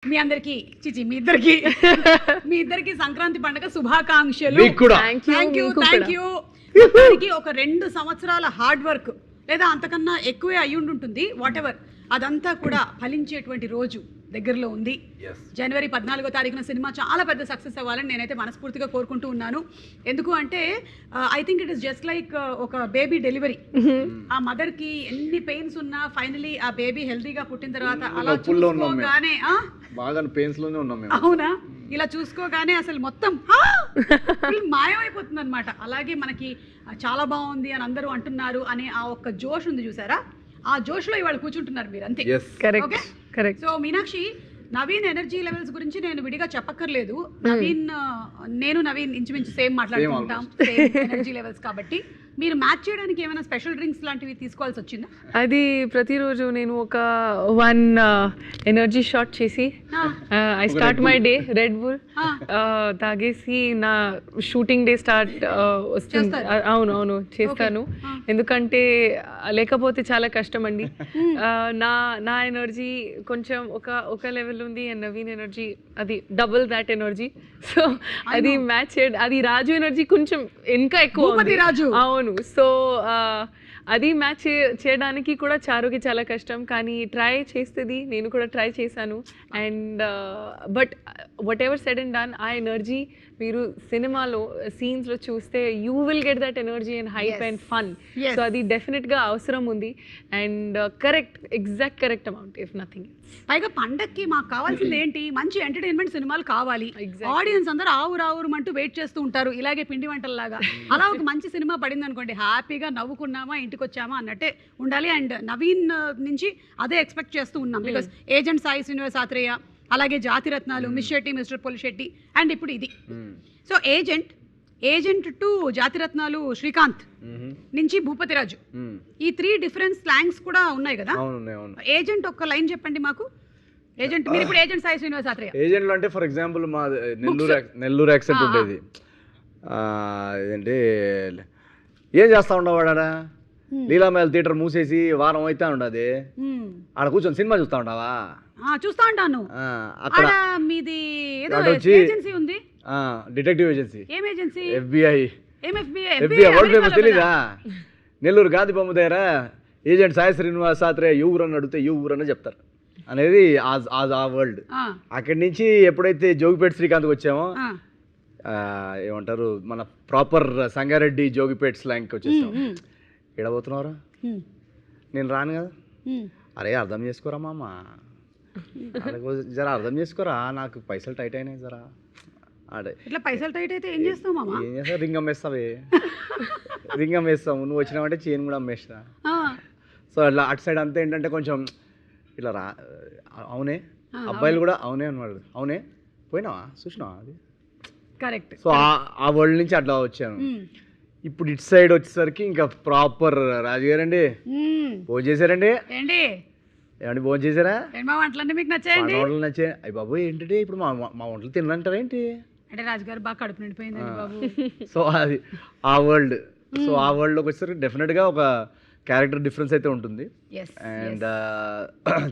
మీ అందరికి చిచి మీ ఇద్దరికి సంక్రాంతి పండుగ శుభాకాంక్షలు. Thank you. ఒక 2 సంవత్సరాల హార్డ్ వర్క్ లేదా అంతకన్నా ఎక్కువే అయ్యుంటుంది, వాట్ ఎవర్, అదంతా కూడా ఫలించేటువంటి రోజు దగ్గరలో ఉంది. జనవరి 14వ తారీఖున సినిమా చాలా పెద్ద సక్సెస్ అవ్వాలని నేనైతే మనస్ఫూర్తిగా కోరుకుంటూ ఉన్నాను. ఎందుకు అంటే I think it is just like ఒక బేబీ డెలివరీ. ఆ మదర్ కి ఎన్ని పెయిన్స్ ఉన్నా ఫైనలీ ఆ బేబీ హెల్తీగా పుట్టిన తర్వాత అలా చూసుకోగానే అవునా, ఇలా చూసుకోగానే అసలు మొత్తం మాయమైపోతుంది అనమాట. అలాగే మనకి చాలా బాగుంది అని అందరూ అంటున్నారు అనే ఆ ఒక్క జోష్ ఉంది చూసారా, ఆ జోష్లో ఇవాళ కూర్చుంటున్నారు మీరు అంతే. Correct. So Meenakshi, Naveen energy levels గురించి నేను విడిగా చెప్పక్కర్లేదు. నవీన్ ఇంచుమించు సేమ్ మాట్లాడుకుంటాం, సేమ్ ఎనర్జీ లెవెల్స్ కాబట్టి మీరు మ్యాచ్ చేయడానికి ఏమైనా స్పెషల్ డ్రింక్స్ లాంటివి తీసుకోవాల్సి వచ్చిందా? అది ప్రతిరోజు నేను ఒక 1 ఎనర్జీ షాట్ చేసి I start my day red bull తాగేసి నా షూటింగ్ డే స్టార్ట్ వస్తుంది. అవును చేస్తాను, ఎందుకంటే లేకపోతే చాలా కష్టం అండి. నా ఎనర్జీ కొంచెం ఒక లెవెల్ ఉంది అండ్ నవీన్ ఎనర్జీ అది డబుల్ దాట్ ఎనర్జీ. సో అది మ్యాచ్ అది రాజు ఎనర్జీ కొంచెం ఇంకా ఎక్కువ ఉంది. అవును, సో అది మ్యాచ్ చేయడానికి కూడా చారుకి చాలా కష్టం, కానీ ట్రై చేస్తుంది, నేను కూడా ట్రై చేశాను. And but what ever said and done, ఆ ఎనర్జీ మీరు సినిమాలో సీన్స్లో చూస్తే you will get that energy and hype and fun. So అది డెఫినెట్గా అవసరం ఉంది and exact correct amount, if nothing. పైగా పండక్కి మాకు కావాల్సింది ఏంటి, మంచి ఎంటర్టైన్మెంట్ సినిమాలు కావాలి. ఆడియన్స్ అందరూ ఆవురు అంటూ వెయిట్ చేస్తూ ఉంటారు, ఇలాగే పిండి వంటల్లాగా. అలా ఒక మంచి సినిమా పడింది అనుకోండి, హ్యాపీగా నవ్వుకున్నామా ఇంటికి వచ్చామా అన్నట్టే ఉండాలి. అండ్ నవీన్ నుంచి అదే ఎక్స్పెక్ట్ చేస్తూ ఉన్నాం. బికాస్ ఏజెంట్ సాయి శ్రీనివాస్ ఆత్రేయ, అలాగే Jathiratnalu, miss Shetty, mister Polishetty, and ఇప్పుడు ఇది. So agent to Jathiratnalu Srikanth నుంచి భూపతిరాజు, ఈ 3 డిఫరెంట్ స్లాంగ్స్ కూడా ఉన్నాయి కదా. ఏజెంట్ ఒక్క లైన్ చెప్పండి మాకు. ఏజెంట్, మీరు ఇప్పుడు ఏజెంట్ సాయి శ్రీనివాస్ ఆత్రేయ. ఏజెంట్ అంటే ఫర్ ఎగ్జాంపుల్ మా నెల్లూరు యాక్సెంట్ ఉండేది. ఏంటంటే ఏం చేస్తా ఉండవాడా, లీలామేల్ థియేటర్ మూసేసి వారం అయితే ఉండదు, ఆడ కూర్చొని సినిమా చూస్తా ఉండవా? చూస్తా ఉంటాను. అక్కడ మీది ఏదో ఏజెన్సీ ఉంది, డిటెక్టివ్ ఏజెన్సీ. ఏం ఏజెన్సీ? FBI వరల్డ్ ఫేమస్ తెలీదా? నెల్లూరు గాంధీ బొమ్మ దగ్గర ఏజెంట్ సాయి శ్రీనివాస్ ఆత్రేయ ఊరు అని అడిగితే ఊరు అని చెప్తారు అనేది ఆ వరల్డ్. అక్కడి నుంచి ఎప్పుడైతే జోగిపేట శ్రీకాంత్కి వచ్చామో, ఏమంటారు, మన ప్రాపర్ సంగారెడ్డి జోగిపేట స్లాంగ్కి వచ్చేసాం. ఎడబోతున్నారా, నేను రాను కదా, అరే అర్థం చేసుకోరా మామ, జరా అర్థం చేసుకోరా, నాకు పైసలు టైట్ అయినాయి జరా. అడే ఇట్లా పైసలు టైట్ అయితే ఏం చేస్తావు మామ? ఏం చేస్తావు, రింగ్ అమ్మేస్తావే. రింగ్ అమ్మేస్తాము, నువ్వు వచ్చినావంటే చైన్ కూడా అమ్మేస్తా. సో అట్లా అటు సైడ్ అంతా ఏంటంటే కొంచెం ఇట్లా అవునే, అబ్బాయిలు కూడా అవునే అన్నాడు, అవునే పోయినావా చూసినావా, అది కరెక్ట్. సో ఆ వరల్డ్ నుంచి అట్లా వచ్చాను. ఇప్పుడు ఇటు సైడ్ వచ్చేసరికి ఇంకా ప్రాపర్ రాజుగారండి భోజనం చేశారండి. ఏమండి భోజనం చేశారా? వంటలన్నీ మీకు నచ్చాయండి? వంటలు నచ్చాయి. అయ్యి బాబు ఏంటంటే ఇప్పుడు మా వంటలు తినంటారా ఏంటి అంటే రాజుగారు బాగా కడుపు నిండిపోయిందండి బాబు. సో అది ఆ వరల్డ్. సో ఆ వరల్డ్లోకి వచ్చేసరికి డెఫినెట్గా ఒక క్యారెక్టర్ డిఫరెన్స్ అయితే ఉంటుంది. అండ్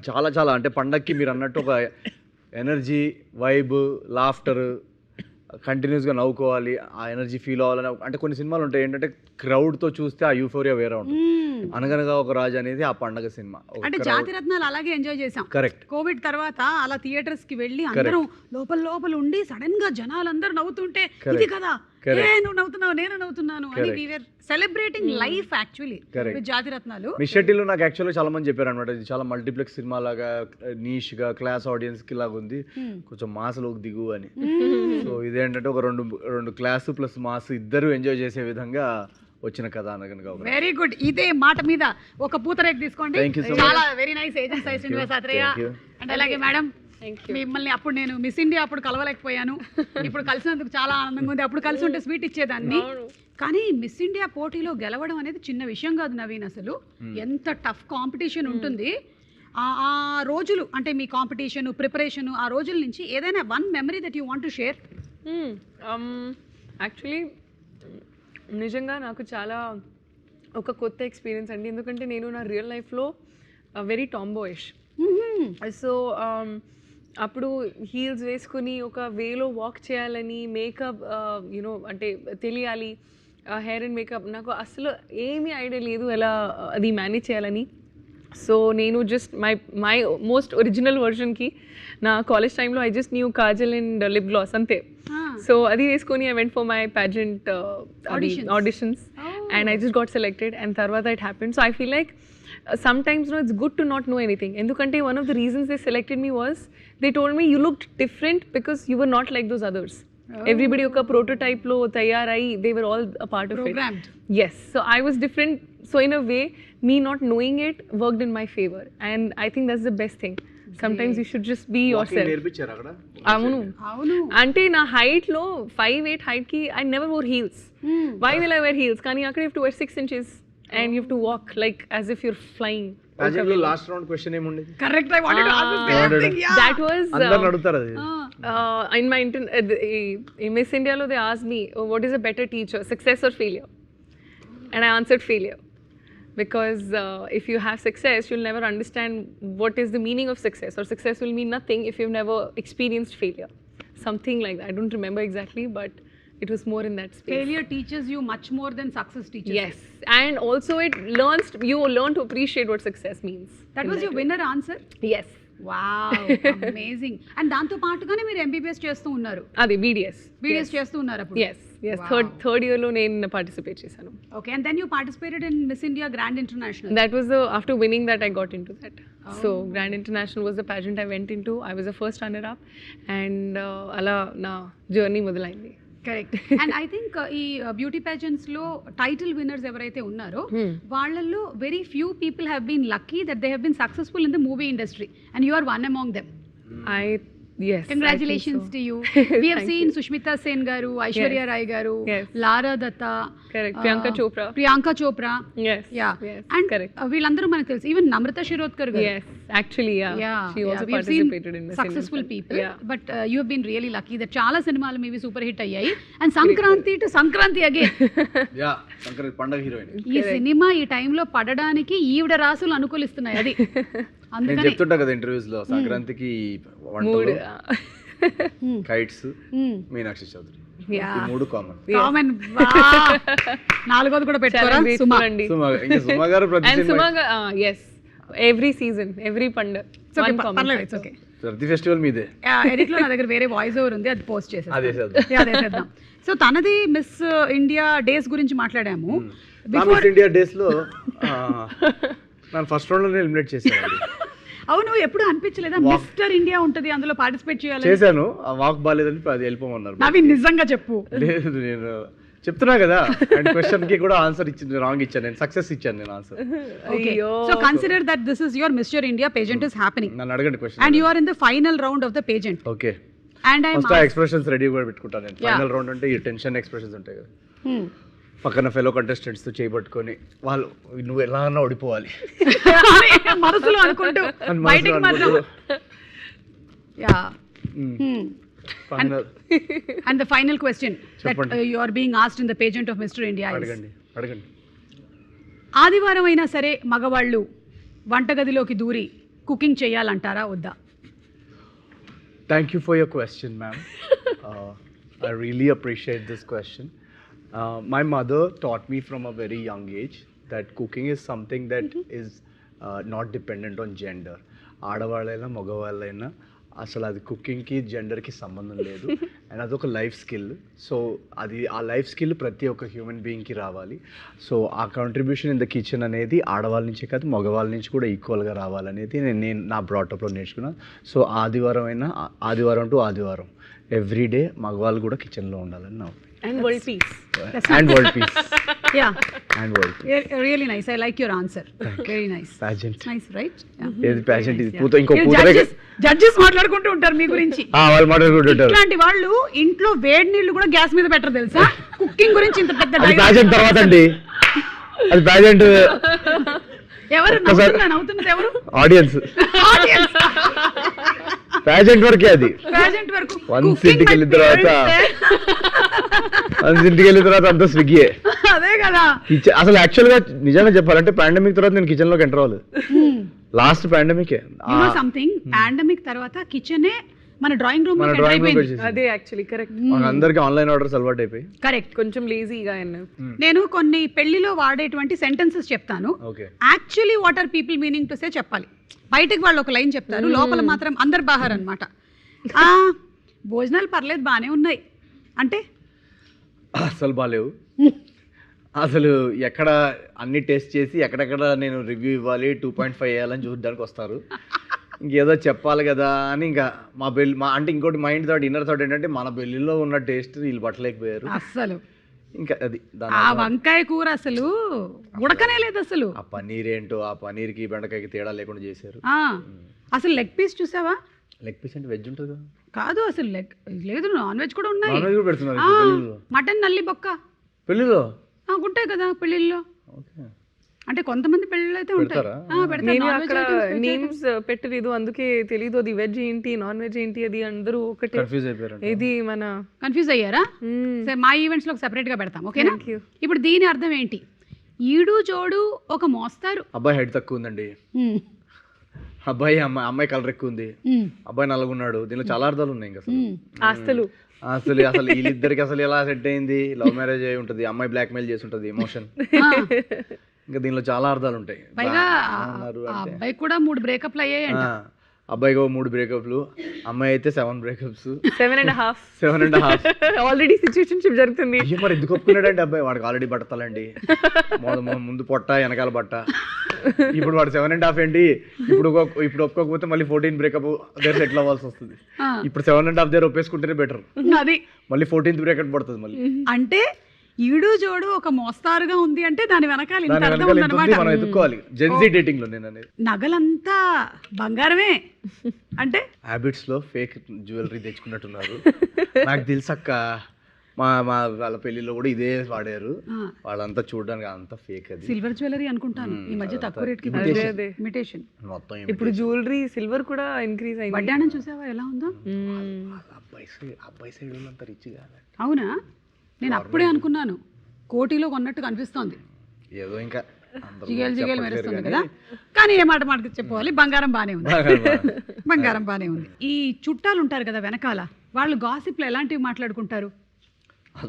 చాలా చాలా అంటే పండక్కి మీరు అన్నట్టు ఒక ఎనర్జీ, వైబ్, లాఫ్టర్, కంటిన్యూస్గా నవ్వుకోవాలి, ఆ ఎనర్జీ ఫీల్ అవ్వాలని. అంటే కొన్ని సినిమాలు ఉంటాయి ఏంటంటే క్రౌడ్తో చూస్తే ఆ యూఫోరియా వేరే ఉంటుంది. అనగనగా ఒక రాజు అనేది ఆ పండగ సినిమా. అంటే జాతిరత్నాలు అలాగే ఎంజాయ్ చేసాం. కరెక్ట్. కోవిడ్ తర్వాత అలా థియేటర్స్ కి వెళ్ళి అందరూ లోపల ఉండి సడన్ గా జనాలందరూ నవ్వుతుంటే ఇది కదా, నువ్వు నవ్వుతున్నావు నేను నవ్వుతున్నాను అని we were celebrating life actually with Jathiratnalu. Miss షెట్టిలో నాకు యాక్చువల్గా చాలా మంది చెప్పారు అనమాట, ఇది చాలా మల్టీప్లెక్స్ సినిమా లాగా, నీష్ గా, క్లాస్ ఆడియన్స్ కి లాగా ఉంది, కొంచెం మాస్లోకి దిగు అని. సో ఇదేంటంటే ఒక రెండు క్లాస్ ప్లస్ మాస్ ఇద్దరు ఎంజాయ్ చేసే విధంగా వచ్చిన కథ అనగా. Very good. ఇదే మాట మీద ఒక పూతరేక్ తీసుకోండి. చాలా very nice agent Sai Srinivas Atreya. And అలాగే మేడం, మిమ్మల్ని అప్పుడు నేను మిస్ ఇండియా అప్పుడు కలవలేకపోయాను, ఇప్పుడు కలిసినందుకు చాలా ఆనందంగా ఉంది. అప్పుడు కలిసి ఉంటే స్వీట్ ఇచ్చేదాన్ని, కానీ మిస్ ఇండియా పోటీలో గెలవడం అనేది చిన్న విషయం కాదు నవీన్. అసలు ఎంత టఫ్ కాంపిటీషన్ ఉంటుంది. ఆ రోజులు అంటే మీ కాంపిటీషన్ ప్రిపరేషన్, ఆ రోజుల నుంచి ఏదైనా 1 memory that you want to share? Actually నిజంగా నాకు చాలా ఒక కొత్త ఎక్స్పీరియన్స్ అండి, ఎందుకంటే నేను నా రియల్ లైఫ్లో వెరీ టాంబాయిష్. సో అప్పుడు హీల్స్ వేసుకుని ఒక వేలో వాక్ చేయాలని మేకప్ యూనో అంటే తెలియాలి హెయిర్ అండ్ మేకప్ నాకు అసలు ఏమీ ఐడియా లేదు ఎలా అది మేనేజ్ చేయాలని. సో నేను జస్ట్ మై మోస్ట్ ఒరిజినల్ వర్షన్కి నా కాలేజ్ టైంలో I just knew kajal and lip gloss అంతే. సో అది వేసుకొని I went for my pageant auditions and I just got selected and తర్వాత it happened. So I feel like sometimes no, it's good to not know anything. Endukante one of the reasons they selected me was they told me you looked different because you were not like those others. Everybody oka prototype lo tayarai, they were all a part of programmed. it. Yes, so I was different. So in a way me not knowing it worked in my favor and I think that's the best thing. Sometimes you should just be yourself. నేర్పించారు అక్కడ? అవును అంటే నా height లో 5'8" height కి I never wore heels. Why will I wear heels? కానీ అక్కడ you have to wear 6 inches and you have to walk like as if you're flying. Last round question ఏముండేది? Correct. I wanted to ask the same thing. Yeah, That was అందరూ అడుగుతారు అది. in my in Miss India lo they asked me what is a better teacher, success or failure, and I answered failure because if you have success you'll never understand what is the meaning of success, or success will mean nothing if you've never experienced failure, something like that. I don't remember exactly but it was more in that space. Failure teaches you much more than success teaches you. Yes, and also you learn to appreciate what success means. That was your winner answer? Yes. Wow, amazing. And దాంతో పాటుగానే మీరు MBBS చేస్తూ ఉన్నారు? అది BDS చేస్తూ ఉన్నారు అప్పుడు? Yes. Third year lo నేను participate చేశాను. Okay, and then you participated in Miss India Grand International. That was after winning that I got into that. So Grand International was the pageant I went into. I was the first runner up and అలా నా journey మొదలైంది. Correct. And I think ఈ beauty pageants లో title winners ఎవరైతే ఉన్నారో వాళ్ళల్లో very few people have been lucky that they have been successful in the movie industry and you are one among them. Yes, congratulations to you. We have seen Sushmita Sen garu, Aishwarya Rai garu, Lara Datta, correct, Priyanka Chopra. Yes, yeah, yes, and correct. వీళ్ళందరూ మనకు తెలుసు. Even Namrata Shirodkar garu. Yes, actually yeah. She also we have participated seen in the successful people. But you have been really lucky that చాలా సినిమాలు మీవి super hit అయ్యాయి. And Sankranti to Sankranti again. Yeah, Sankranti పండగ heroine. ఈ cinema ఈ టైంలో పడడానికి ఈవిడ రాసులు అనుకూలిస్తున్నాయి. అది నేను చెప్తుంటా కదా ఇంటర్వ్యూస్ లో, సంక్రాంతికి వంటలు, కైట్స్, మీనాక్షి చౌదరి, ఈ మూడు కామన్. నాలుగోది కూడా పెట్టారా? సుమ గారు ప్రతి yes, every season, every పండగ, ప్రతి ఫెస్టివల్ మీదే. ఎడిట్ లో నా దగ్గర వేరే వాయిస్ ఓవర్ ఉంది, అది పోస్ట్ అదే చేసేద్దాం. సో తనది మిస్ ఇండియా డేస్ గురించి మాట్లాడాము. మిస్ ఇండియా డేస్ లో నన్ను ఫస్ట్ రౌండ్ లో ఎలిమినేట్ చేశాను. అవును, ఎప్పుడు అనిపించలేదా మిస్టర్ ఇండియా ఉంటది అందులో పార్టిసిపేట్ చేయాలి? చేశాను, ఆ వాక్ బాలేదని అది వెళ్ళిపోమన్నారు. అవి నిజంగా చెప్పు. లేదు, నేను చెప్తున్నా కదా, అండ్ క్వశ్చన్ కి కూడా ఆన్సర్ ఇచ్చింది, రాంగ్ ఇచ్చాను నేను, సక్సెస్ ఇచ్చాను నేను answer. So consider that this is your mister India pageant is happening. నన్ను అడగండి question. And you are in the final round of the pageant. Okay. And I first ఆ ఎక్స్ప్రెషన్స్ రెడీ కూడా పెట్టుకుంటాను నేను. ఫైనల్ రౌండ్ అంటే ఈ tension expressions ఉంటాయి కదా, పక్కన ఫెలో కంటెస్టెంట్స్ తో చేయబట్టుకొని వాళ్ళు నువ్వు ఎలా అన్నా ఓడిపోవాలి మనసులో అనుకుంటూ బయటికి మాత్రం. Yeah. And the final question that you are being asked in the pageant of Mr. India is, అడగండి. ఆదివారం అయినా సరే మగవాళ్ళు వంటగదిలోకి దూరి కుకింగ్ చేయాలంటారా వద్దా? Thank you for your question, ma'am. I really appreciate this question. My mother taught me from a very young age that cooking is something that is not dependent on gender. ఆడవాళ్ళైనా మగవాళ్ళైనా అసలు అది కుకింగ్కి జెండర్కి సంబంధం లేదు, and అదొక life skill. So అది ఆ life skill ప్రతి ఒక్క human బీయింగ్కి రావాలి. సో ఆ కాంట్రిబ్యూషన్ ఇన్ ద కిచెన్ అనేది ఆడవాళ్ళ నుంచే కాదు మగవాళ్ళ నుంచి కూడా ఈక్వల్గా రావాలనేది నేను నా బ్రాటప్లో నేర్చుకున్నాను. సో ఆదివారం టు ఆదివారం ఎవ్రీ డే మగవాళ్ళు కూడా కిచెన్లో ఉండాలని నా opinion. And world peace. And world peace. Yeah. And world peace. Really nice. I like your answer. Very nice. Pageant. Nice, right? ఏది pageant ఇది? ఇంకో పూతరే జడ్జెస్ మాట్లాడుకుంటూ ఉంటారు మీ గురించి. వాళ్ళు మాట్లాడుకుంటుంటారు. ఇట్లాంటి వాళ్ళు ఇంట్లో వేడి నీళ్లు కూడా గ్యాస్ మీద పెట్టరు తెలుసా? కుకింగ్ గురించి ఇంత పెద్ద అది pageant తర్వాత అండి. అది pageant. ఎవరు నవ్వుతున్నది? ఎవరు? ఆడియన్స్. pageant వరకే అది. pageant వరకు. వన్స్ ఇంటికి వెళ్ళిన తర్వాత అంతా స్విగ్గీయే. అదే కదా. అసలు యాక్చువల్గా నిజంగా చెప్పాలంటే పాండమిక్ తర్వాత నేను కిచెన్లోకి ఎంటర్ అవ్వలేదు. లాస్ట్ పాండమికే యు నో సంథింగ్ పాండమిక్ తర్వాత కిచెనే మన డ్రాయింగ్ రూమ్ మన లో డ్రాయింగ్ రూమ్ అయిపోయింది. అదే యాక్చువల్లీ కరెక్ట్. అందరికి ఆన్లైన్ ఆర్డర్స్ అలవాటు అయిపోయి. కరెక్ట్. కొంచెం లేజీగా నేను కొన్ని పెళ్లిలో వాడేటువంటి సెంటెన్సెస్ చెప్తాను. Okay actually what are people meaning to say చెప్పాలి. బయటకు వాళ్ళు ఒక లైన్ చెప్తారు, లోపల మాత్రం అందరు బాహర్ అనమాట. భోజనాలు పర్లేదు బాగానే ఉన్నాయి అంటే అసలు బాగాలేవు. అసలు ఎక్కడ అన్ని టేస్ట్ చేసి ఎక్కడెక్కడ నేను రివ్యూ ఇవ్వాలి 2.5 వేయాలని చూడడానికి వస్తారు. ఇంకేదో చెప్పాలి కదా అని ఇంకా మా అంటే ఇంకోటి మైండ్ థాట్ ఇన్నర్ థాట్ ఏంటంటే మన పెళ్ళిలో ఉన్న టేస్ట్ వీళ్ళు పట్టలేకపోయారు అసలు. ఇంకా అది ఆ వంకాయ కూర అసలు ఉడకనే లేదు అసలు. ఆ పన్నీర్ ఏంటో ఆ పన్నీర్కి బెండకాయకి తేడా లేకుండా చేశారు. అసలు లెగ్ పీస్ చూసావా? లెగ్ పీస్ అంటే వెజ్ ఉంటుంది కాదు అసలు లెగ్ లేదు, నాన్ వెజ్ కూడా ఉన్నాయి. నాన్ వెజ్ కూడా పెడుతున్నారు ఇప్పుడు పెళ్ళిలో. మటన్ నల్లి బొక్క పెళ్ళిలో ఉంటాయి కదా పెళ్ళిళ్ళలో. ఓకే అంటే కొంతమంది పెళ్ళిళ్ళు అయితే ఉంటాయి. పెడతారా? నేను అక్కడ నేమ్స్ పెట్టలేదు, అందుకే తెలీదు అది వెజ్ ఏంటి నాన్ వెజ్ ఏంటి. అది అందరూ ఒకటే కన్ఫ్యూజ్ అయిపోయారు. ఇది మన కన్ఫ్యూజ్ అయ్యారా? సరే మా ఈవెంట్స్ లో సెపరేట్ గా పెడతాం ఓకేనా. ఇప్పుడు దీని అర్థం ఏంటి? ఈడు జోడు ఒక మోస్తారు. అబ్బాయి హైట్ తక్కువ ఉందండి, అమ్మాయి కలర్ ఎక్కువ ఉంది, అబ్బాయి నల్లగున్నాడు. దీనిలో చాలా అర్థాలు ఉన్నాయి. ఇంకా ఆస్తులు అసలు వీళ్ళిద్దరికి అసలు ఎలా సెట్ అయింది? లవ్ మ్యారేజ్ అయి ఉంటుంది, అమ్మాయి బ్లాక్ మెయిల్ చేసి ఉంటుంది, ఎమోషన్. ఇంకా దీనిలో చాలా అర్థాలు ఉంటాయి. పైగా అబ్బాయి కూడా 3 బ్రేకప్లు అయ్యాయంట. అబ్బాయికి 3 బ్రేకప్లు, అమ్మాయి అయితే 7 బ్రేకప్స్, 7.5 ఆల్రెడీ సిచ్యువేషన్షిప్ జరుగుతుంది. అయ్యో మరి ఎందుకు ఒప్పుకున్నాడండి అబ్బాయి? వాడికి ఆల్రెడీ బట్టతలండి, ముందు పొట్ట వెనకాల బట్ట. ఇప్పుడు వాడు 7.5 ఏంటి? ఇప్పుడు ఒప్పుకోకపోతే మళ్ళీ 14 బ్రేకప్ దగ్గర సెటిల్ అవ్వాల్సి వస్తుంది. ఇప్పుడు 7.5 దగ్గర ఒప్పేసుకుంటేనే బెటర్. అది మళ్ళీ 14th బ్రేకప్ పడుతుంది మళ్ళీ. అంటే ఈడు జోడు ఒక మోస్తారుగా ఉంది అంటే దాని వెనకాల ఇంత అర్థం ఉందన్నమాట. మనం ఎదుర్కోవాలి జెన్జీ డేటింగ్ లో. నేను అనేది నగలంతా బంగారమే అంటే హ్యాబిట్స్ లో ఫేక్ జ్యువెలరీ తెచ్చుకున్నట్టున్నారు. నాకు తెలుసక్క, మా వాళ్ళ పెళ్లిలో కూడా ఇదే వాడారు. వాళ్ళంతా చూడడానికి అంతా ఫేక్. అది సిల్వర్ జ్యువెలరీ అనుకుంటాను ఈ మధ్య తక్కువ రేట్ కి ఇమిటేషన్. మొత్తం ఇప్పుడు జ్యువెలరీ సిల్వర్ కూడా ఇంక్రీజ్ అయింది. వడ్డాణం చూసావా ఎలా ఉందో? అబ్బాయి సైడ్ అంతా రిచ్ కాదు. అవునా? నేను అప్పుడే అనుకున్నాను కోటిలో కొన్నట్టు కనిపిస్తోంది. ఏదో ఇంకా జిగేలు మెరుస్తుంది కదా. కానీ ఏ మాట చెప్పుకోవాలి, బంగారం బానే ఉంది. బంగారం బానే ఉంది. ఈ చుట్టాలు ఉంటారు కదా వెనకాల, వాళ్ళు గాసిప్లు ఎలాంటివి మాట్లాడుకుంటారు?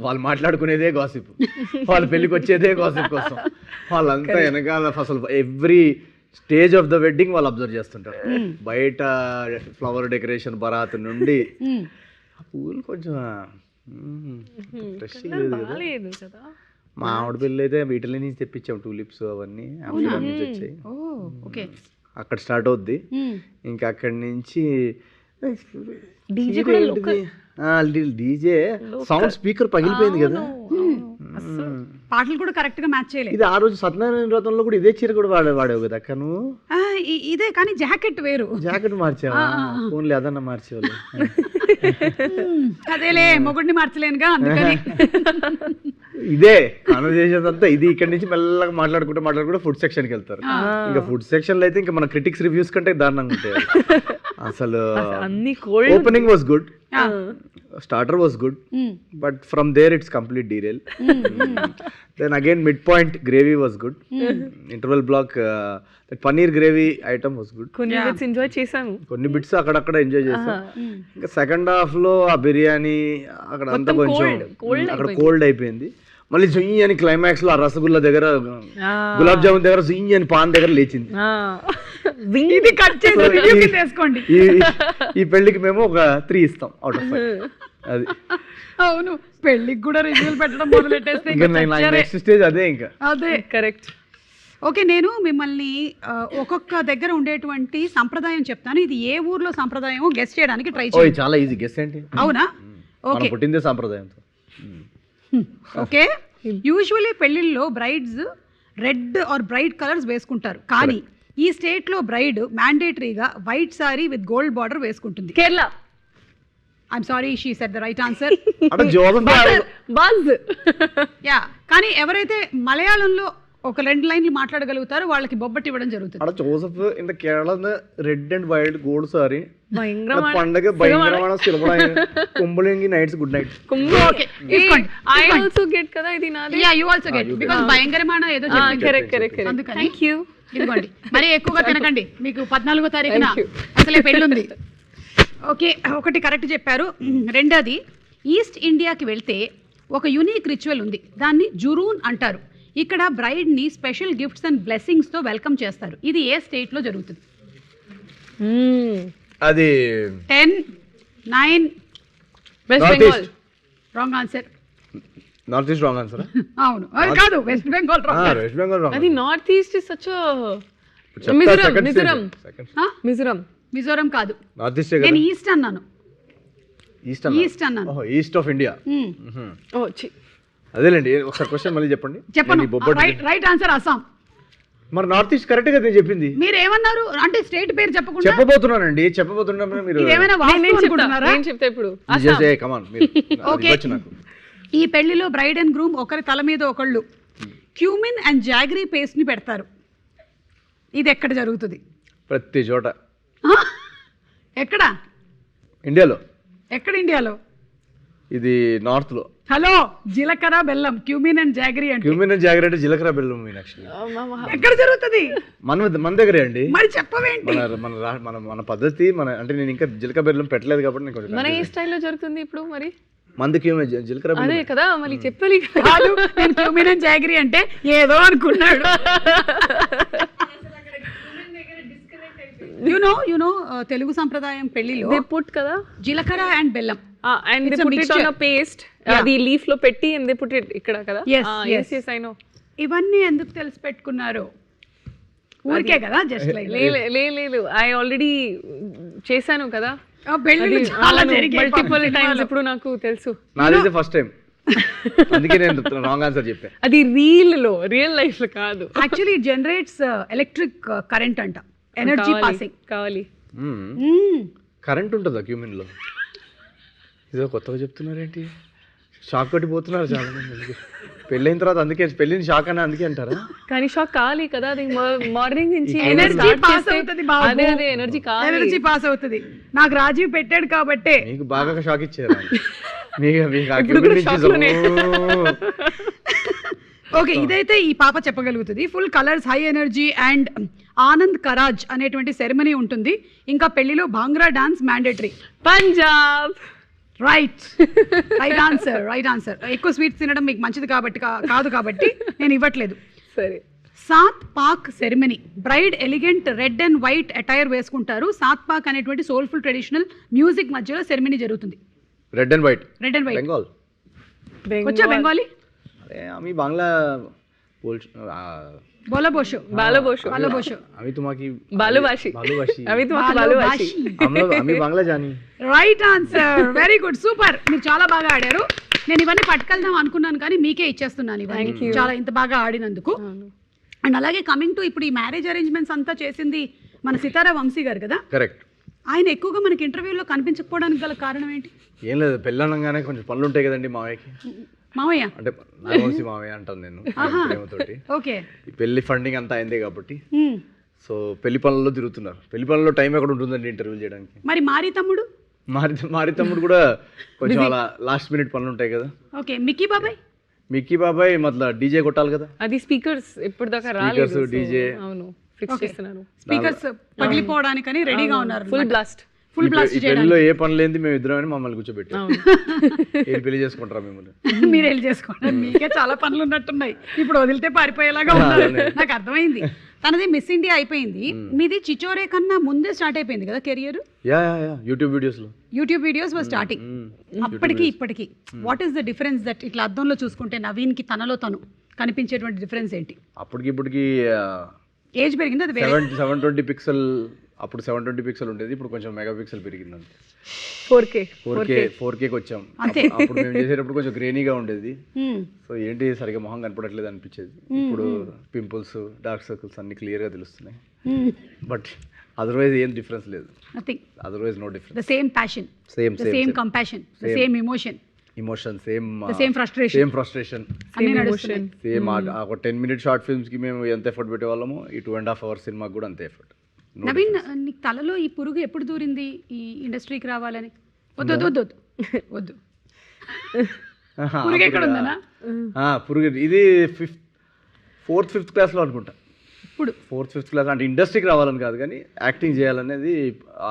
వాళ్ళు మాట్లాడుకునేదే గాసిప్, వాళ్ళ పెళ్ళికి వచ్చేదే గాసిప్ కోసం. వాళ్ళంతా వెనకాల అసలు every stage of the wedding వాళ్ళు అబ్జర్వ్ చేస్తుంటారు. బయట ఫ్లవర్ డెకరేషన్ బరాత్ నుండి పూలు కొంచెం ఫ్రెష్ లేదు కదా. మా ఆవిడ పెళ్ళి అయితే వీటిలో నుంచి తెప్పించాం, టూలిప్స్ అవన్నీ అమెరికా నుంచి వచ్చాయి. అక్కడ స్టార్ట్ అవుద్ది. ఇంకా అక్కడి నుంచి డీజే సౌండ్ స్పీకర్ పగిలిపోయింది కదా. పాటలు కూడా కరెక్ట్ గా మ్యాచ్ చేయలేదు. ఇది ఆ రోజు సత్యనారాయణ వ్రతంలో కూడా ఇదే చీర కూడా వాడేవు కదా అక్క నువ్వు. ఇదే కానీ జాకెట్ వేరు. జాకెట్ మార్చావా? ఓన్లీ అదన్నా మార్చేవాళ్ళు. అదేలే మొగుడిని మార్చలేనుగా అందుకని. ఇదే కాన్వర్సేషన్ అంతా ఇది. ఇక్కడ నుంచి మెల్లగా మాట్లాడుకుంటూ ఫుడ్ సెక్షన్ కి వెళ్తారు. ఇంకా ఫుడ్ సెక్షన్ లో అయితే ఇంకా మన క్రిటిక్స్ రివ్యూస్ కంటే దారుణంగా ఉంటాయి అసలు. Opening was good, starter was good, but from there it's complete derail. Then again mid point gravy was good. Interval block paneer gravy item was good. కొన్ని బిట్స్ ఎంజాయ్ చేశాను, కొన్ని బిట్స్ అక్కడక్కడ ఎంజాయ్ చేసాం. ఇంకా సెకండ్ హాఫ్ లో ఆ బిర్యానీ అక్కడ అంతా కొంచెం అక్కడ కోల్డ్ అయిపోయింది. మళ్ళీ జుయ్యి అని క్లైమాక్స్ లో ఆ రసగుల్లా దగ్గర గులాబ్ జామున్ దగ్గర జుయ్యి అని పాన్ దగ్గర లేచింది. ఈ పెళ్లికి మేము ఒక 3 ఇస్తాం అవుట్ ఆఫ్ 5. అది అవును, పెళ్లికి కూడా రివ్యూలు పెట్టడం మొదలెట్టేస్తే నెక్స్ట్ స్టేజ్ అదే. ఇంకా అదే కరెక్ట్. ఓకే, నేను మిమ్మల్ని ఒక్కొక్క దగ్గర ఉండేటువంటి సంప్రదాయం చెప్తాను. ఇది ఏ ఊర్లో సంప్రదాయమో గెస్ చేయడానికి ట్రై చేయండి. చాలా ఈజీ గెస్ ఏంటి? అవునా? ఓకే, పుట్టిందే సంప్రదాయంతో. ఓకే, యూజువల్లీ పెళ్లిళ్ళలో brides red or bright colours వేసుకుంటారు. కానీ ఈ స్టేట్ లో బ్రైడ్ మ్యాండేటరీగా white sari with gold border వేసుకుంటుంది. Kerala. I'm sorry, she said the right answer. Yeah, కానీ ఎవరైతే మలయాళంలో ఒక 2 లైన్లు మాట్లాడగలుగుతారు, వాళ్ళకి బొబ్బట్టి ఇవ్వడం జరుగుతుంది. അവിടെ Joseph in the Kerala red and white gold sari ഭയങ്കരമാണ് പണ്ടൊക്കെ ഭയങ്കരമാണ് സിനിമ കുമ്പളെങ്കിൽ നൈറ്റ്സ് గుడ్ నైట్ ఓకే తీసుకోండి. ఐ ఆల్సో గెట్ కదా ఇది నాది. Yeah you also get because భయంకరమైన ఏదో చెప్పింది. కరెక్ట్ అందుకని థాంక్యూ. ఇదిగోండి. మరి ఎక్కువగా తినకండి, మీకు 14వ తారీఖున అసలే పెళ్ళుంది. ఓకే, ఒకటి కరెక్ట్ చెప్పారు. రెండోది, ఈస్ట్ ఇండియాకి వెళ్తే ఒక యూనిక్ రిచువల్ ఉంది, దాన్ని జురూన్ అంటారు. ఇక్కడ బ్రైడ్ని స్పెషల్ గిఫ్ట్స్ అండ్ బ్లెస్సింగ్స్తో వెల్కమ్ చేస్తారు. ఇది ఏ స్టేట్లో జరుగుతుంది? అది 10, 9. West Bengal. Wrong answer. North east wrong answer. అవును, అది కాదు, west Bengal wrong. West Bengal wrong. అది north east is such Mizoram. Mizoram కాదు, నార్త్ ఈస్ట్ నేను ఈస్ట్ అన్నాను. ఈస్ట్ అన్నాను. ఓహో, ఈస్ట్ ఆఫ్ ఇండియా. ఓ చి, అదేలేండి. ఒకసారి క్వశ్చన్ మళ్ళీ చెప్పండి. చెప్పను. Right answer Assam. మరి నార్త్ ఈస్ట్ కరెక్ట్ గా నేను చెప్పింది. మీరు ఏమన్నారు అంటే స్టేట్ పేరు చెప్పకుండా చెప్పబోతున్నానండి. చెప్పబోతున్నప్పుడు మీరు ఏమైనా నేను చెప్తా ఇప్పుడు. ఓకే, ఈ పెళ్లిలో బ్రైడ్ అండ్ గ్రూమ్ ఒకరి తల మీద ఒకళ్ళు క్యూమిన్ అండ్ జాగరీ పేస్ట్ ని పెడతారు. ఇది ఎక్కడ జరుగుతుంది? ప్రతి చోట. ఎక్కడ? ఇండియాలో. ఎక్కడ ఇండియాలో? ఇది నార్త్ లో. హలో, జీలకర్ర బెల్లం, క్యూమిన్ అండ్ జాగరీ అంటే. క్యూమిన్ అండ్ జాగరీ అంటే జీలకర్ర బెల్లం. ఎక్కడ జరుగుతుంది? మన దగ్గరే అండి. మరి చెప్పవేంటి? మన పద్ధతి మన అంటే నేను ఇంకా జీలకర్ర బెల్లం పెట్టలేదు కాబట్టి నేను కొంచెం. మన ఏ స్టైల్లో జరుగుతుంది ఇప్పుడు మరి? మందికి జీలకర్ర బెల్లం అదే కదా మళ్ళీ చెప్పాలి. కాదు, నేను క్యూమిన్ అండ్ జాగరీ అంటే ఏదో అనుకున్నాడు. యు నో తెలుగు సంప్రదాయం పెళ్లిలో దే పుట్ కదా జీలకర్ర అండ్ బెల్లం and they put it on a paste. అది లీఫ్ లో పెట్టి and they put it ఇక్కడ కదా. yes I know. ఇవన్నీ ఎందుకు తెలిసి పెట్టుకున్నారు? ఊరికే కదా, జస్ట్ లైక్. లేదు ఐ ఆల్రెడీ చేశాను కదా పెళ్లి చాలా జరిగాయి మల్టిపుల్ టైమ్స్. ఇప్పుడు నాకు తెలుసు. నాది ఫస్ట్ టైం, అందుకే నేను రాంగ్ ఆన్సర్ చెప్పాను. అది రియల్ లైఫ్ లో కాదు. Actually it generates electric current అంట, ఎనర్జీ పాసింగ్ కావాలి. కరెంట్ ఉంటుందా క్యూమిన్ లో? ఇదో కొత్తగా చెప్తున్నారేంటి? షాక్ కొట్టిపోతున్నారు చాలా మంది పెళ్ళైన తర్వాత. అందుకే పెళ్ళిని షాక్ అని అందుకే అంటారా? కానీ షాక్ కావాలి కదా, అది మార్నింగ్ నుంచి ఎనర్జీ పాస్ అవుతుంది. అదే ఎనర్జీ కావాలి, ఎనర్జీ పాస్ అవుతుంది. నాకు రాజీవ్ పెట్టాడు కాబట్టి మీకు బాగా షాక్ ఇచ్చారు. ఓకే, ఇదైతే ఈ పాప చెప్పగలుగుతుంది. Full colours, high energy and Anand Karaj అనేటువంటి సెరమనీ ఉంటుంది. ఇంకా పెళ్లిలో bhangra dance mandatory. Punjab. Right answer. ఎక్కువ స్వీట్స్ తినడం మీకు మంచిది కాబట్టి కాదు కాబట్టి నేను ఇవ్వట్లేదు. సరే. Saat Paak ceremony. Bride elegant red and white attire వేసుకుంటారు. సాత్ పాక్ అనేటువంటి సోల్ఫుల్ ట్రెడిషనల్ మ్యూజిక్ మధ్యలో సెరమనీ జరుగుతుంది. Red and white. బెంగాల్. వచ్చా బెంగాలీ? अरे आम्ही बांगला बोल बोलाबोशो आम्ही तुम्हाकी बालुभाषी आम्ही बांगला जानी. Right answer, very good, super. మీరు చాలా బాగా ఆడారు. నేను ఇవన్నీ పట్టుకెళ్దాం అనుకున్నాను కానీ మీకే ఇచ్చేస్తున్నాను ఇవన్నీ, చాలా ఇంత బాగా ఆడినందుకు. అండ్ అలాగే కమింగ్ టు ఇప్పుడు ఈ మ్యారేజ్ అరేంజ్మెంట్స్ అంతా చేసింది మన సితారా వంశీ గారు కదా. కరెక్ట్. ఆయన ఎక్కువగా మనకి ఇంటర్వ్యూలో కనిపించకపోవడానికి గల కారణం ఏంటి? ఏం లేదు, పెళ్ళనగానే కొంచెం పనులు ఉంటాయి కదండి మావయ్యకి. మావయ్య అంటే నాగవంశీ మావయ్య అంటాను నేను ప్రేమతోటి. ఓకే. ఈ పెళ్లి ఫండింగ్ అంతా అయిందే కాబట్టి సో పెళ్లి పనుల్లో తిరుగుతున్నారు. పెళ్లి పనుల్లో టైం ఎక్కడ ఉంటుందండి ఇంటర్వ్యూ చేయడానికి. మరి మారి తమ్ముడు కూడా కొంచెం అలా లాస్ట్ మినిట్ పనులు ఉంటాయి కదా. ఓకే. మిక్కీ బాబాయ్ మతల డీజే కొట్టాలి కదా. అది స్పీకర్స్ ఇప్పుడు దాకా రాలేదు. డీజే అవును ఫిక్స్ చేస్తున్నారు. స్పీకర్స్ పగిలిపోవడానికని రెడీగా ఉన్నారు. ఫుల్ బ్లాస్ట్ పెళ్లిలో ఏ పని లేని మేము ఇద్దరం అని మమ్మల్ని కూర్చోబెట్టాం. ఏం పెళ్లి చేసుకుంటారా మిమ్మల్ని? మీరు వెళ్ళి చేసుకోండి, మీకే చాలా పనులు ఉన్నట్టున్నాయి. ఇప్పుడు వదిలితే పారిపోయేలాగా ఉన్నారు. నాకు అర్థమైంది. తనది మిస్ ఇండియా అయిపోయింది, మీది చిచోరే కన్నా ముందే స్టార్ట్ అయిపోయింది కదా career. YouTube videos was starting. అప్పటికి ఇప్పటికి what is the difference that ఇట్లా అద్దంలో చూసుకుంటే నవీన్ కి తనలో తను కనిపించేటువంటి డిఫరెన్స్ ఏంటి? అప్పటికి ఇప్పటికి ఏజ్ పెరిగింది. అది 720 పిక్సెల్. అప్పుడు 720 పిక్సెల్ ఉండేది, ఇప్పుడు కొంచెం మెగా పిక్సెల్ పెరిగింది. 4K వచ్చాం. అప్పుడు మేము చేసేటప్పుడు కొంచెం గ్రేనీగా ఉండేది. సో ఏంటి సరిగా మొహం కనపడట్లేదు అనిపించేది. ఇప్పుడు పింపుల్స్, డార్క్ సర్కిల్స్ అన్ని క్లియర్ గా తెలుస్తున్నాయి. బట్ అదర్వైజ్ ఏం డిఫరెన్స్ లేదు. Nothing. Otherwise no difference. The same passion, the same compassion, the same emotion. Emotion same frustration same frustration అన్ని నడుస్తున్నాయి. సేమ్ ఒక 10-minute షార్ట్ ఫిల్మ్స్కి మేము ఎంత ఎఫర్ట్ పెట్టేవాళ్ళము ఈ 2.5 hours సినిమాకి కూడా అంతే ఎఫర్ట్. నవీన్, నీకు తలలో ఈ పురుగు ఎప్పుడు దూరింది ఈ ఇండస్ట్రీకి రావాలని? వద్దు వద్దు వద్దు వద్దు వద్దు. పురుగు ఎక్కడ ఉందనా? పురుగు ఇది 4th 5th క్లాస్లో అనుకుంటా. ఇప్పుడు 4th 5th క్లాస్ అంటే ఇండస్ట్రీకి రావాలని కాదు కానీ యాక్టింగ్ చేయాలనేది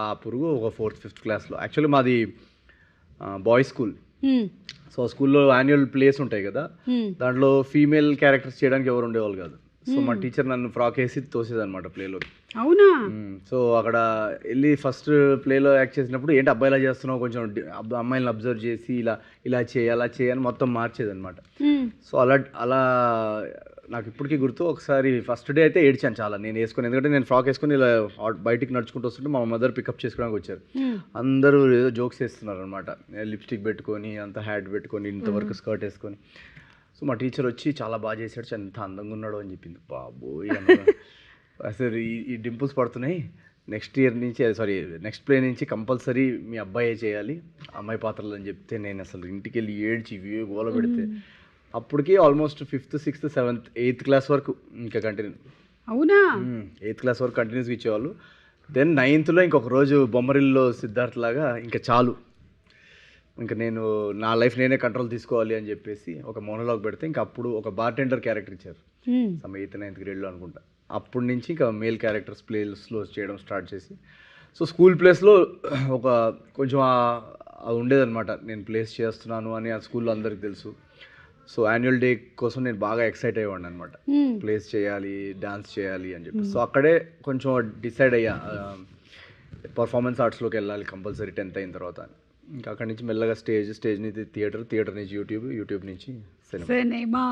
ఆ పురుగు ఒక 4th 5th క్లాస్లో. యాక్చువల్లీ మాది బాయ్స్ స్కూల్. సో స్కూల్లో యాన్యువల్ ప్లేస్ ఉంటాయి కదా, దాంట్లో ఫీమేల్ క్యారెక్టర్స్ చేయడానికి ఎవరు ఉండేవాళ్ళు కాదు. సో మా టీచర్ నన్ను ఫ్రాక్ వేసి తోసేదన్నమాట ప్లేలోకి. అవునా? సో అక్కడ వెళ్ళి ఫస్ట్ ప్లేలో యాక్ట్ చేసినప్పుడు ఏంటి అబ్బాయిలా చేస్తున్నావు, కొంచెం అమ్మాయిలను అబ్జర్వ్ చేసి ఇలా చేయి అలా చేయని మొత్తం మార్చేదన్నమాట. సో అలా నాకు ఇప్పటికీ గుర్తు. ఒకసారి ఫస్ట్ డే అయితే ఏడ్చాను చాలా నేను వేసుకొని, ఎందుకంటే నేను ఫ్రాక్ వేసుకొని ఇలా బయటికి నడుచుకుంటూ వస్తుంటే మా మదర్ పికప్ చేసుకోవడానికి వచ్చారు. అందరూ ఏదో జోక్స్ వేస్తున్నారు అనమాట, లిప్స్టిక్ పెట్టుకొని అంత హ్యాట్ పెట్టుకొని ఇంతవరకు స్కర్ట్ వేసుకొని. సో మా టీచర్ వచ్చి చాలా బాగా చేశాడు, ఎంత అందంగా ఉన్నాడో అని చెప్పింది. బాబోయ్ అసలు ఈ డింపుల్స్ పడుతున్నాయి, నెక్స్ట్ ప్లే నుంచి కంపల్సరీ మీ అబ్బాయే చేయాలి అమ్మాయి పాత్రలు అని చెప్తే నేను అసలు ఇంటికి వెళ్ళి ఏడ్చి గోల పెడితే అప్పటికి almost 5th 6th 7th 8th class వరకు ఇంకా కంటిన్యూ. అవునా? 8th క్లాస్ వరకు కంటిన్యూస్గా ఇచ్చేవాళ్ళు. దెన్ 9th ఇంకొక రోజు బొమ్మరిల్లో సిద్ధార్థ్ లాగా ఇంకా చాలు, ఇంకా నేను నా లైఫ్ నేనే కంట్రోల్ తీసుకోవాలి అని చెప్పేసి ఒక మోనోలాగ్ పెడితే ఇంకా అప్పుడు ఒక బార్టెండర్ క్యారెక్టర్ ఇచ్చారు 8th 9th గ్రేడ్లో అనుకుంటా. అప్పటి నుంచి ఇంకా మేల్ క్యారెక్టర్స్ ప్లేస్లో చేయడం స్టార్ట్ చేసి, సో స్కూల్ ప్లేస్లో ఒక కొంచెం అది ఉండేదన్నమాట, నేను ప్లేస్ చేస్తున్నాను అని ఆ స్కూల్లో అందరికి తెలుసు. సో యాన్యువల్ డే కోసం నేను బాగా ఎక్సైట్ అయ్యేవాడిని అనమాట, ప్లేస్ చేయాలి డాన్స్ చేయాలి అని చెప్పి. సో అక్కడే కొంచెం డిసైడ్ అయ్యా పర్ఫార్మెన్స్ ఆర్ట్స్లోకి వెళ్ళాలి కంపల్సరీ 10th అయిన తర్వాత. ఇంకా అక్కడి నుంచి మెల్లగా స్టేజ్ నుంచి థియేటర్ నుంచి యూట్యూబ్ నుంచి సినిమా.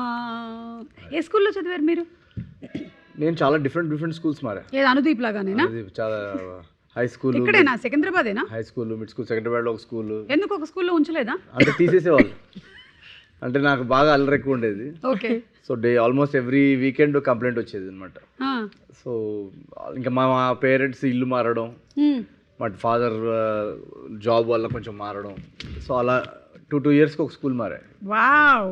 ఏ స్కూల్లో చదివారు మీరు? నేను చాలా డిఫరెంట్ స్కూల్స్ మారా. అనుదీప్ లాగానేనా? చాలా హై స్కూల్ ఇక్కడేనా? సికింద్రాబాదేనా? హై స్కూల్, మిడ్ స్కూల్, సెకండ్రాబాద్లో ఒక స్కూల్. ఎందుకు ఒక స్కూల్లో ఉంచలేదా? అంటే తీసేసేవాళ్ళు, అంటే నాకు బాగా అల్లరి ఎక్కువ ఉండేది. Okay. So almost every weekend complaint వచ్చేది అనమాట. సో ఇంకా మా పేరెంట్స్ ఇల్లు మారడం, మా ఫాదర్ జాబ్ వల్ల కొంచెం మారడం, సో అలా 2 yearsకి ఒక స్కూల్ మారా. వావ్,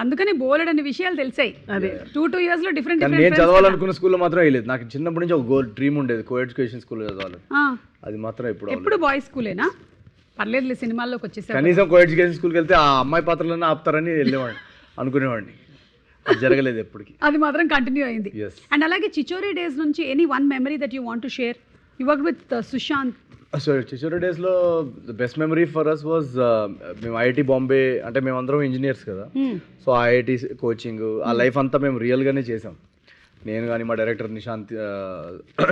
అందుకని బోలెడన్ని విషయాలు తెలిసాయి. అదే 2 years లో డిఫరెంట్. నేను చదవాలనుకున్న స్కూల్లో మాత్రం వేయలేదు, నాకు చిన్నప్పటి నుంచి ఒక డ్రీమ్ ఉండేది కో ఎడ్యుకేషన్ స్కూల్లో చదవాలి. అది మాత్రం ఎప్పుడు బాయ్స్ స్కూలేనా? పర్లేదులే, సినిమాల్లోకి వచ్చేసారు. కనీసం కో ఎడ్యుకేషన్ స్కూల్కి వెళ్తే ఆ అమ్మాయి పాత్రలన్నీ ఆపుతారని వెళ్ళేవాడిని అనుకునేవాడిని, అది జరగలేదు ఎప్పటికీ. అది మాత్రం కంటిన్యూ అయింది. అండ్ అలాగే చిచోరీ డేస్ నుంచి any one memory that you want to share? You work with Sushant. So Chhichhore డేస్లో the best memory for us was, మేము ఐఐటి బాంబే, అంటే మేమందరం ఇంజనీర్స్ కదా, సో ఐఐటి కోచింగ్ ఆ లైఫ్ అంతా మేము రియల్గానే చేసాం. నేను కానీ మా డైరెక్టర్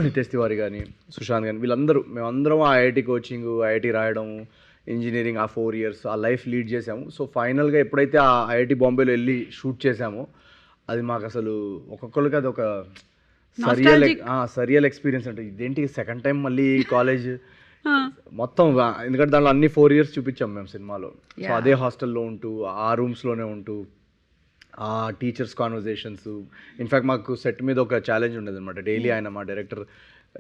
నితేష్ తివారీ కానీ సుశాంత్ కానీ వీళ్ళందరూ మేమందరం ఆ ఐఐటి కోచింగ్, ఐఐటి రాయడం, ఇంజనీరింగ్ ఆ 4 years ఆ లైఫ్ లీడ్ చేసాము. సో ఫైనల్గా ఎప్పుడైతే ఆ ఐఐటి బాంబేలో వెళ్ళి షూట్ చేసామో అది మాకు అసలు ఒక్కొక్కరికి అది ఒక సరియల్ ఎక్స్పీరియన్స్. అంటే ఇదేంటి సెకండ్ టైం మళ్ళీ కాలేజ్ మొత్తం, ఎందుకంటే దాంట్లో అన్ని 4 years చూపించాం మేము సినిమాలో. సో అదే హాస్టల్లో ఉంటూ ఆ రూమ్స్లోనే ఉంటూ ఆ టీచర్స్ కాన్వర్జేషన్స్. ఇన్ఫ్యాక్ట్ మాకు సెట్ మీద ఒక ఛాలెంజ్ ఉండేది అనమాట. డైలీ ఆయన మా డైరెక్టర్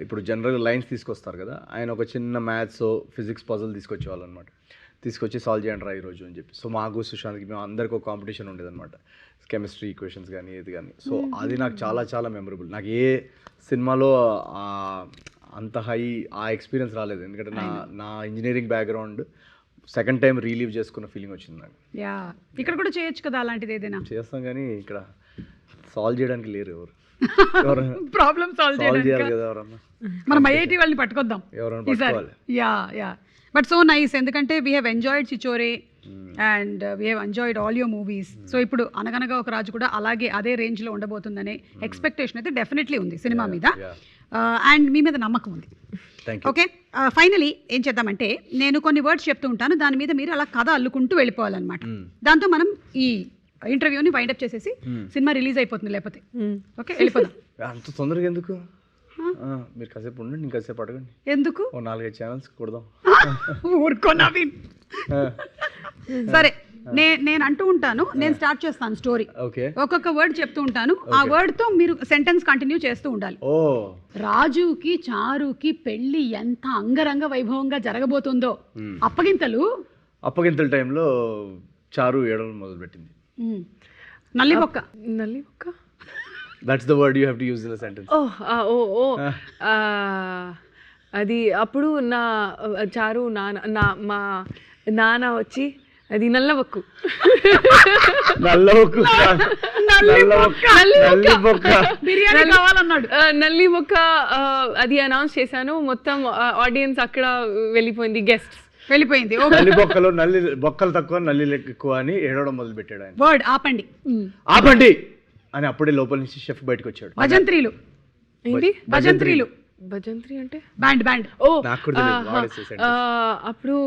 ఇప్పుడు జనరల్గా లైన్స్ తీసుకొస్తారు కదా, ఆయన ఒక చిన్న మ్యాథ్స్ ఫిజిక్స్ పజల్ తీసుకొచ్చేవాళ్ళు అనమాట. తీసుకొచ్చి సాల్వ్ చేయండి రా ఈరోజు అని చెప్పి. సో మాకు సుశాంత్కి మేము అందరికీ ఒక కాంపిటీషన్ ఉండేదన్నమాట, కెమిస్ట్రీ ఈక్వేషన్స్ కానీ ఏది కానీ. సో అది నాకు చాలా చాలా మెమరబుల్. నాకు ఏ సినిమాలో అంత హై ఆ ఎక్స్పీరియన్స్ రాలేదు, ఎందుకంటే నా engineering background second time relive చేసుకున్న ఫీలింగ్ వచ్చింది నాకు. ఇక్కడ కూడా చేయొచ్చు కదా అలాంటిది ఏదైనా? చేస్తాం కానీ ఇక్కడ సాల్వ్ చేయడానికి లేరు ఎవరు. ప్రాబ్లమ్ సాల్వ్ చేయాలి కదా ఎవరన్నా. మనం ఐఐటి వాళ్ళని పట్టుకొద్దాం ఎవరైనా పట్టుకోవాలి. యా బట్ సో నైస్, ఎందుకంటే we have enjoyed Chhichhore and we have enjoyed all your movies. So ఇప్పుడు అనగనగా ఒక రాజు కూడా అలాగే అదే రేంజ్లో ఉండబోతుందనే ఎక్స్పెక్టేషన్ అయితే డెఫినెట్లీ ఉంది సినిమా మీద, అండ్ మీ మీద నమ్మకం ఉంది. ఓకే, ఫైనలీ ఏం చేద్దామంటే నేను కొన్ని వర్డ్స్ చెప్తూ ఉంటాను, దాని మీద మీరు అలా కథ అల్లుకుంటూ వెళ్ళిపోవాలన్నమాట. దాంతో మనం ఈ ఇంటర్వ్యూని వైండప్ చేసేసి సినిమా రిలీజ్ అయిపోతుంది, లేకపోతే ఓకే వెళ్ళిపోదాం. అంత తొందరగా ఎందుకు? మీరు కాసేపు ఉండండి, ఇంకా కాసేపు అడగండి. ఎందుకు? 4-5 ఛానల్స్ కొడదాం. ఊరుకో నవీన్. సరే, నేను అంటూ ఉంటాను, నేను స్టార్ట్ చేస్తాను స్టోరీ. ఒక్కొక్క వర్డ్ చెప్తూ ఉంటాను, ఆ వర్డ్ తో మీరు సెంటెన్స్ కంటిన్యూ చేస్తూ ఉండాలి. రాజుకి చారుకి పెళ్లి ఎంత అంగరంగ వైభవంగా జరగబోతుందో. అప్పగింతల టైంలో చారు ఏడవడం మొదలుపెట్టింది. నల్లి బొక్క. నల్లి ఒక్క that's the word you have to use in a sentence. అది అప్పుడు నా చారు మా నాన్న వచ్చి అది నల్లబొక్కు నల్లబొక్కు బిర్యానీ కావాలన్నాడు. నల్లి మొక్క అది అనౌన్స్ చేశాను, మొత్తం ఆడియన్స్ అక్కడ వెళ్ళిపోయింది, గెస్ట్స్ వెళ్ళిపోయింది. నల్లి బొక్కలో నల్లి బొక్కలు తక్కువ నల్లి ఎక్కువ అని ఏడవడం మొదలు పెట్టాడు ఆయన. వర్డ్ ఆపండి ఆపండి అని అప్పుడే లోపల నుంచి షెఫ్ బయటకు వచ్చాడు. భజంత్రీలు. ఏంటి భజంత్రీలు? భజంత్రి అంటే బ్యాండ్ బ్యాండ్. ఓ అప్పుడు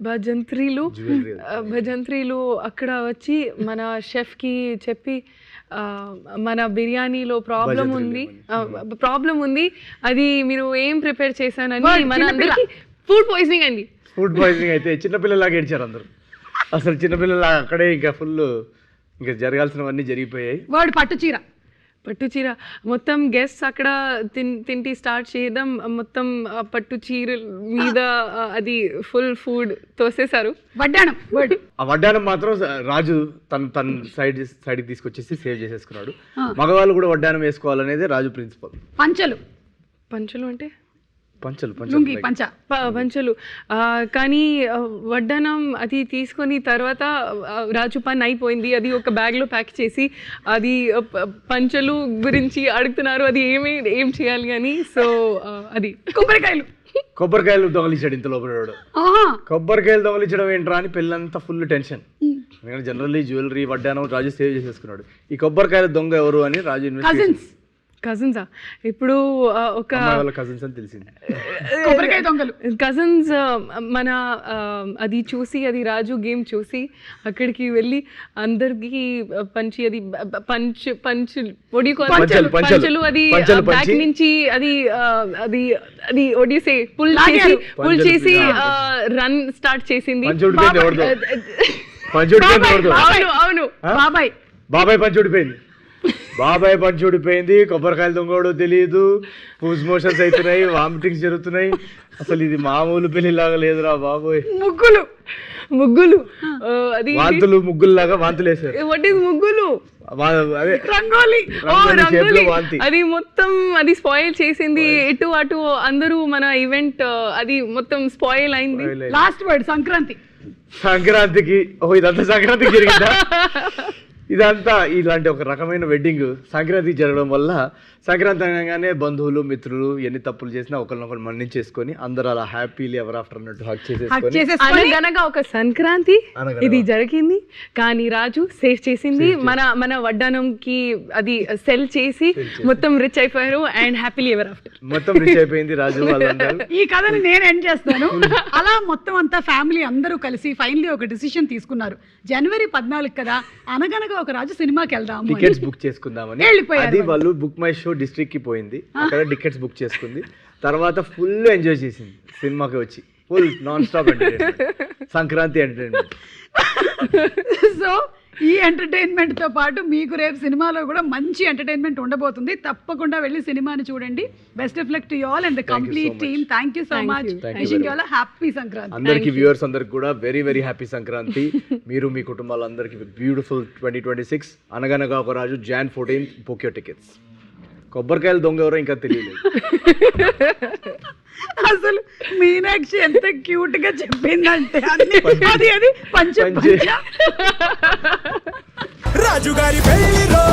భజంత్రీలు అక్కడ వచ్చి మన షెఫ్ కి చెప్పి మన బిర్యానీలో ప్రాబ్లం ఉంది, అది మీరు ఏం ప్రిపేర్ చేశానని మన అందరికి ఫుడ్ పాయిజనింగ్ అయింది. ఫుడ్ పాయిజనింగ్ అయితే చిన్నపిల్లలాగా ఏడ్చారు అందరూ. అసలు చిన్నపిల్లలాగా అక్కడే ఇంకా ఫుల్ ఇంకా జరగాల్సినవన్నీ జరిగిపోయాయి. వర్డ్ పట్టుచీర. పట్టుచీర మొత్తం గెస్ట్స్ అక్కడ తింటి స్టార్ట్ చేయడం, మొత్తం పట్టుచీర మీద అది ఫుల్ ఫుడ్ తోసేశారు. వడ్డాణం. వర్డ్. ఆ వడ్డాణం మాత్రం రాజు తన సైడ్ తీసుకొచ్చేసి సేవ్ చేసేసుకున్నాడు. మగవాళ్ళు కూడా వడ్డాణం వేసుకోవాలనేది రాజు ప్రిన్సిపల్. పంచలు. పంచలు అంటే పంచలు. కానీ వడ్డానం అది తీసుకొని తర్వాత రాజు పని అయిపోయింది, అది ఒక బ్యాగ్ లో ప్యాక్ చేసి అది పంచలు గురించి అడుగుతున్నారు, అది ఏం చేయాలి అని. సో అది కొబ్బరికాయలు దొంగలించాడు ఇంత లోపల. కొబ్బరికాయలు దొంగలించడం ఏంట్రా అని పెళ్ళంతా ఫుల్ టెన్షన్. ఎందుకంటే జనరల్లీ జ్యువెలరీ వడ్డానం రాజు సేవ్ చేసేసుకున్నాడు. ఈ కొబ్బరికాయల దొంగ ఎవరు అని రాజు ఇన్వెస్టిగేషన్. కజిన్సా? ఇప్పుడు ఒక కజిన్స్ అని తెలిసింది. కజిన్స్ మన అది చూసి, అది రాజు గేమ్ చూసి అక్కడికి వెళ్ళి అందరికి పంచి, అది పంచులు అది బ్యాక్ నుంచి అది అది అది ఒడిసే పుల్ చేసి రన్ స్టార్ట్ చేసింది. అవును బాబాయ్ పంచి ఊడిపోయింది. కొబ్బరికాయలు దొంగోడు తెలియదు, పూజ్ మోషన్స్ అవుతున్నాయి, వామిటింగ్స్ జరుగుతున్నాయి. అసలు ఇది మామూలు పెళ్లిలాగా లేదురా బాబోయ్. ముగ్గులు అది ముగ్గుల్లాగా వాంతులు వేసారు. వాట్ ఈస్ ముగ్గులు? రంగోలి. అది మొత్తం అది స్పాయిల్ చేసింది. ఇటు అటు అందరూ మన ఈవెంట్ అది మొత్తం స్పాయిల్ అయింది. లాస్ట్ వర్డ్ సంక్రాంతికి ఇదంతా సంక్రాంతికి జరిగిందా? ఇదంతా ఇలాంటి ఒక రకమైన వెడ్డింగ్ సంక్రాంతికి జరగడం వల్ల సంక్రాంతి అనగానే బంధువులు మిత్రులు ఎన్ని తప్పులు చేసినా ఒకరినొకరు మన్నించేసుకొని అందరూ అలా హ్యాపీలీ ఎవర్ ఆఫ్టర్ అన్నట్టు హక్ చేసేసుకొని అనగనగా ఒక సంక్రాంతి ఇది జరిగింది. కానీ రాజు సేవ్ చేసింది. మన వడ్డానంకి అది సెల్ చేసి మొత్తం రిచ్ అయిపోయారు అండ్ హ్యాపీలీ ఎవర్ ఆఫ్టర్ మొత్తం రిచ్ అయిపోయింది రాజు వాళ్ళందరూ. ఈ కథని నేను ఎండ్ చేస్తాను. అలా మొత్తం అంతా ఫ్యామిలీ అందరూ కలిసి ఫైనలీ ఒక డిసిషన్ తీసుకున్నారు. జనవరి 14 కదా, అనగనగా ఒక రాజు సినిమాకి వెళ్దాము, టికెట్స్ బుక్ చేసుకుందామని. అది వాళ్ళు బుక్ మై షో డిస్ట్రిక్ట్ కి పోయింది, అక్కడ టికెట్స్ బుక్ చేసుకుంది. తర్వాత ఫుల్ ఎంజాయ్ చేసింది సినిమాకి వచ్చి, full non stop entertainment, Sankranti entertainment. So ఈ ఎంటర్టైన్మెంట్ తో పాటు మీకు రేపు సినిమాలో కూడా మంచి ఎంటర్టైన్మెంట్ ఉండబోతుంది. తప్పకుండా వెళ్ళి సినిమాని చూడండి. Best of luck to you all and the complete team. Thank you so much. Wishing you all happy Sankranti. అందరికి వ్యూవర్స్ అందరికి కూడా వెరీ వెరీ హ్యాపీ సంక్రాంతి. మీరు మీ కుటుంబాలందరికీ బ్యూటిఫుల్ 2026 అనగనగా ఒక రాజు Jan 14 బుక్ యువర్ టికెట్స్. కొబ్బరికాయలు దొంగ ఎవరో ఇంకా తెలియలేదు. అసలు మీనాక్షి ఎంత క్యూట్ గా చెప్పిందంటే అది పంచ రాజుగారి పెళ్లిలో